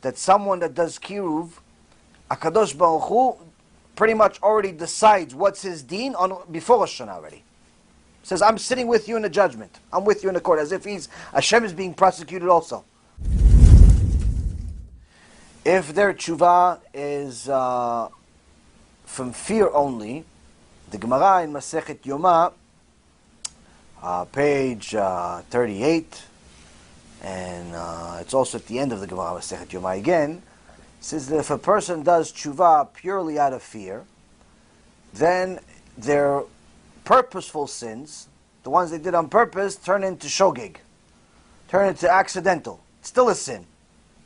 that someone that does Kiruv, HaKadosh Baruch Hu pretty much already decides what's his deen before Rosh HaShanah already. Says, I'm sitting with you in the judgment. I'm with you in the court, as if HaShem is being prosecuted also. If their tshuva is from fear only, the Gemara in Masechet Yoma, page 38, and it's also at the end of the Gemara Masechet Yoma again, says that if a person does tshuva purely out of fear, then their purposeful sins, the ones they did on purpose, turn into shogeg, turn into accidental. It's still a sin.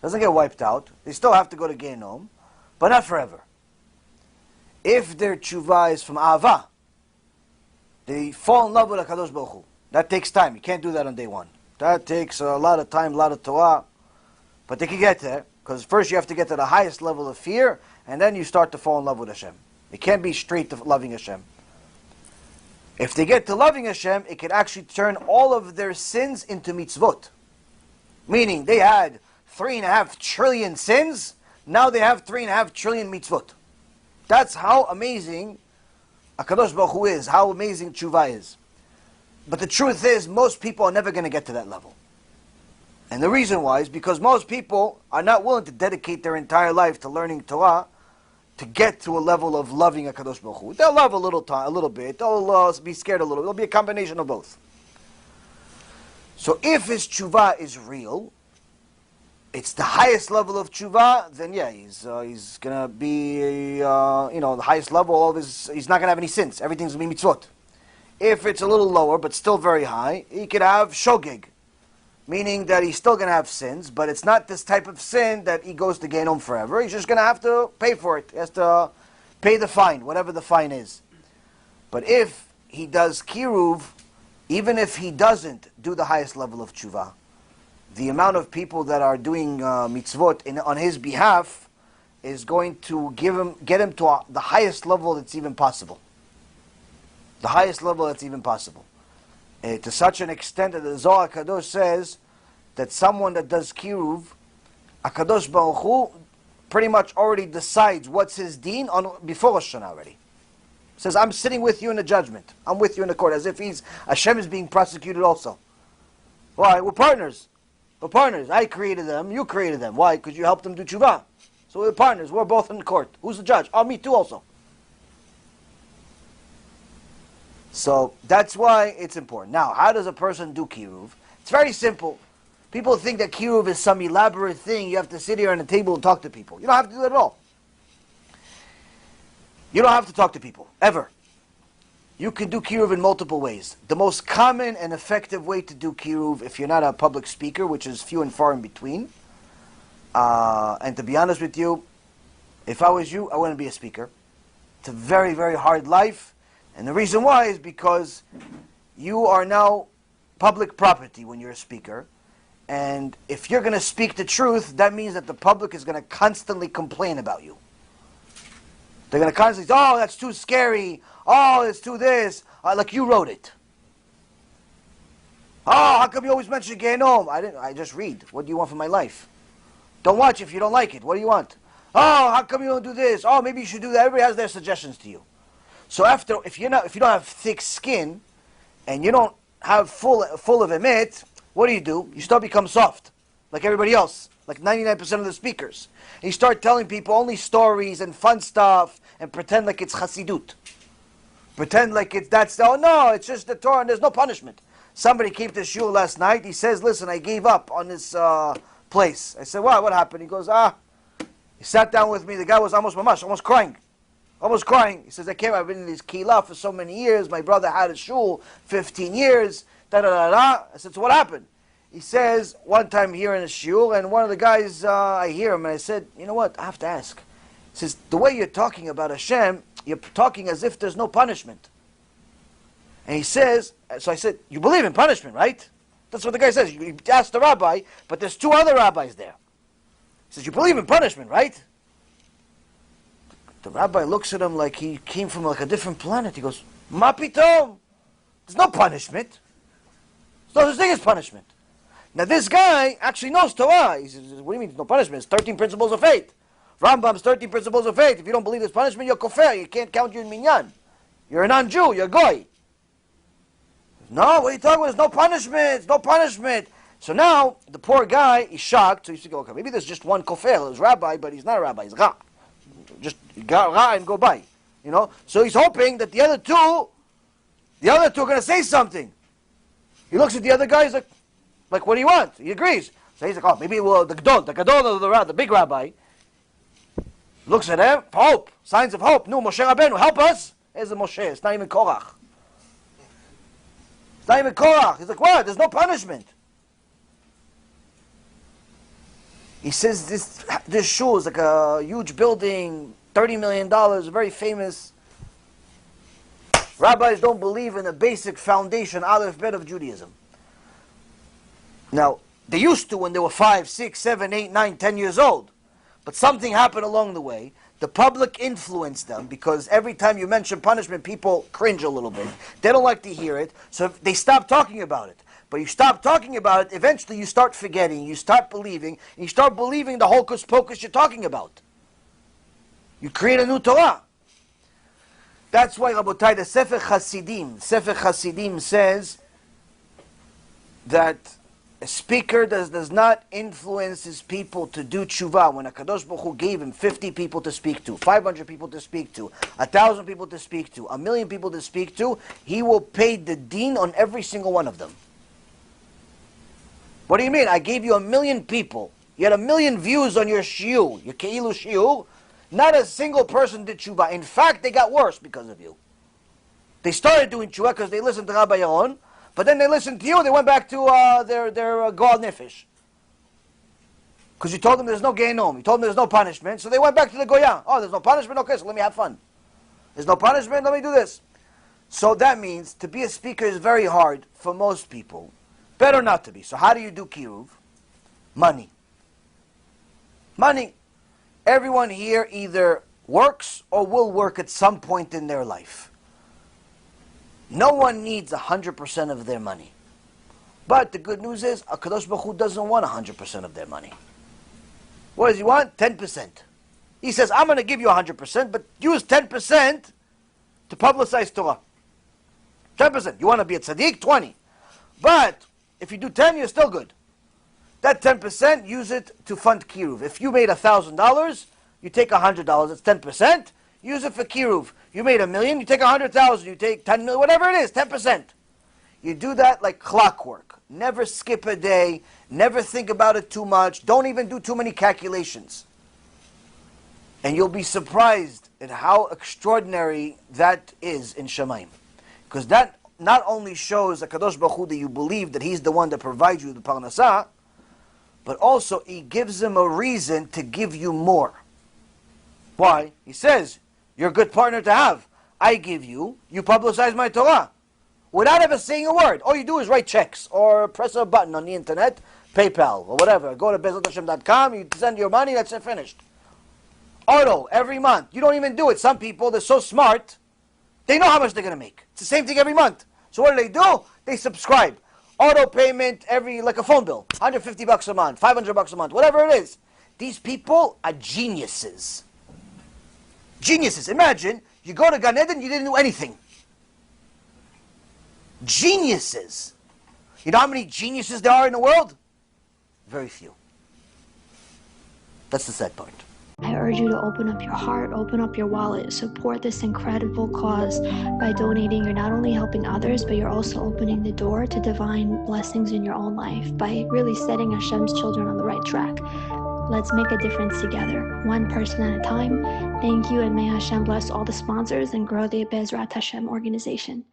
Doesn't get wiped out. They still have to go to Gehenom, but not forever. If their tshuva is from Ahava, they fall in love with HaKadosh Baruch Hu. That takes time. You can't do that on day one. That takes a lot of time, a lot of Torah. But they can get there, because first you have to get to the highest level of fear, and then you start to fall in love with Hashem. It can't be straight to loving Hashem. If they get to loving Hashem, it can actually turn all of their sins into mitzvot. Meaning, they had 3.5 trillion sins, now they have 3.5 trillion mitzvot. That's how amazing HaKadosh Baruch Hu is, how amazing tshuva is. But the truth is, most people are never going to get to that level. And the reason why is because most people are not willing to dedicate their entire life to learning Torah to get to a level of loving HaKadosh Baruch Hu. They'll love a little bit, they'll be scared a little bit, it'll be a combination of both. So if his tshuva is real, it's the highest level of tshuva, then yeah, he's going to be, the highest level of he's not going to have any sins. Everything's going to be mitzvot. If it's a little lower, but still very high, he could have shogeg, meaning that he's still going to have sins, but it's not this type of sin that he goes to Gehenom forever. He's just going to have to pay for it. He has to pay the fine, whatever the fine is. But if he does Kiruv, even if he doesn't do the highest level of tshuva, the amount of people that are doing mitzvot on his behalf is going to get him to the highest level that's even possible. The highest level that's even possible. To such an extent that the Zohar Kadosh says that someone that does Kiruv, HaKadosh Baruch Hu pretty much already decides what's his deen before Rosh HaShanah already. Says, I'm sitting with you in the judgment. I'm with you in the court, as if HaShem is being prosecuted also. Why? We're partners. We're partners. I created them, you created them. Why? Because you helped them do tshuva. So we're partners. We're both in the court. Who's the judge? Oh, me too also. So that's why it's important. Now, how does a person do Kiruv? It's very simple. People think that Kiruv is some elaborate thing. You have to sit here on a table and talk to people. You don't have to do that at all. You don't have to talk to people, ever. You can do Kiruv in multiple ways. The most common and effective way to do Kiruv, if you're not a public speaker, which is few and far in between, and to be honest with you, if I was you, I wouldn't be a speaker. It's a very, very hard life. And the reason why is because you are now public property when you're a speaker. And if you're going to speak the truth, that means that the public is going to constantly complain about you. They're going to constantly say, oh, that's too scary. Oh, it's too this. Like you wrote it. Oh, how come you always mention Gehenom? I just read. What do you want from my life? Don't watch if you don't like it. What do you want? Oh, how come you don't do this? Oh, maybe you should do that. Everybody has their suggestions to you. So if you don't have thick skin, and you don't have full of emet, what do? You start become soft, like everybody else, like 99% of the speakers. And you start telling people only stories and fun stuff, and pretend like it's Hasidut. Pretend like it's just the Torah and there's no punishment. Somebody came to shul last night, he says, listen, I gave up on this place. I said, what happened? He goes, he sat down with me, the guy was almost crying. He says, I've been in this keilah for so many years. My brother had a shul 15 years. I said, so what happened? He says, one time here in a shul, and one of the guys, I hear him, and I said, you know what, I have to ask. He says, the way you're talking about Hashem, you're talking as if there's no punishment. And he says, so I said, you believe in punishment, right? That's what the guy says. You asked the rabbi, but there's 2 other rabbis there. He says, you believe in punishment, right? The rabbi looks at him like he came from like a different planet. He goes, Ma pitom. There's no punishment. There's no such thing as punishment. Now this guy actually knows Torah. He says, what do you mean no punishment? It's 13 principles of faith. Rambam's 13 principles of faith. If you don't believe there's punishment, you're kofar. You can't count you in minyan. You're a non-Jew. You're a goy. No, what are you talking about? There's no punishment. No punishment. So now, the poor guy is shocked. So he's thinking, okay, maybe there's just one kofar. There's rabbi, but he's not a rabbi. He's ra. Just ra and go by. You know? So he's hoping that the other two are going to say something. He looks at the other guy. He's like, what do you want? He agrees. So he's like, oh, maybe the gadol, the big rabbi, looks at him, hope, signs of hope. No, Moshe Rabbeinu, help us. Here's the Moshe. It's not even Korach. It's not even Korach. He's like, what? There's no punishment. He says this shul is like a huge building, $30 million, very famous. Rabbis don't believe in the basic foundation, aleph bet of Judaism. Now, they used to when they were 5, 6, 7, 8, 9, 10 years old. But something happened along the way. The public influenced them because every time you mention punishment, people cringe a little bit. They don't like to hear it, so they stop talking about it. But you stop talking about it, eventually you start forgetting, you start believing, and you start believing the hocus pocus you're talking about. You create a new Torah. That's why, Rabotai, the Sefer Hasidim says that a speaker does not influence his people to do tshuva. When HaKadosh Baruch Hu gave him 50 people to speak to, 500 people to speak to, 1,000 people to speak to, 1,000,000 people to speak to, he will pay the deen on every single one of them. What do you mean? I gave you 1,000,000 people. You had 1,000,000 views on your shiur, your keilu shiur. Not a single person did tshuva. In fact, they got worse because of you. They started doing tshuva because they listened to Rabbi Yaron. But then they listened to you, they went back to their Goal Nefesh. Because you told them there's no Gehenom, you told them there's no punishment, so they went back to the Goya. Oh, there's no punishment? Okay, so let me have fun. There's no punishment? Let me do this. So that means to be a speaker is very hard for most people. Better not to be. So how do you do Kiruv? Money. Money. Everyone here either works or will work at some point in their life. No one needs 100% of their money. But the good news is, HaKadosh Baruch Hu doesn't want 100% of their money. What does he want? 10%. He says, I'm going to give you 100%, but use 10% to publicize Torah. 10%. You want to be a tzaddik? 20. But if you do 10, you're still good. That 10%, use it to fund Kiruv. If you made $1,000, you take $100. It's 10%. Use it for Kiruv. You made $1,000,000, you take 100,000, you take 10 million, whatever it is, 10%. You do that like clockwork. Never skip a day. Never think about it too much. Don't even do too many calculations. And you'll be surprised at how extraordinary that is in Shemaim. Because that not only shows HaKadosh Baruch Hu that you believe that He's the one that provides you the parnasah, but also He gives Him a reason to give you more. Why? He says, you're a good partner to have. I give you, you publicize my Torah. Without ever saying a word. All you do is write checks or press a button on the internet, PayPal or whatever. Go to bezrathashem.com, you send your money, that's it, finished. Auto, every month. You don't even do it. Some people, they're so smart, they know how much they're going to make. It's the same thing every month. So what do? They subscribe. Auto payment like a phone bill. $150 a month, $500 a month, whatever it is. These people are geniuses. Geniuses. Imagine, you go to Gan Eden, you didn't do anything. Geniuses. You know how many geniuses there are in the world? Very few. That's the sad part. I urge you to open up your heart, open up your wallet, support this incredible cause by donating. You're not only helping others, but you're also opening the door to divine blessings in your own life by really setting Hashem's children on the right track. Let's make a difference together, one person at a time. Thank you, and may Hashem bless all the sponsors and grow the Bezrat Hashem organization.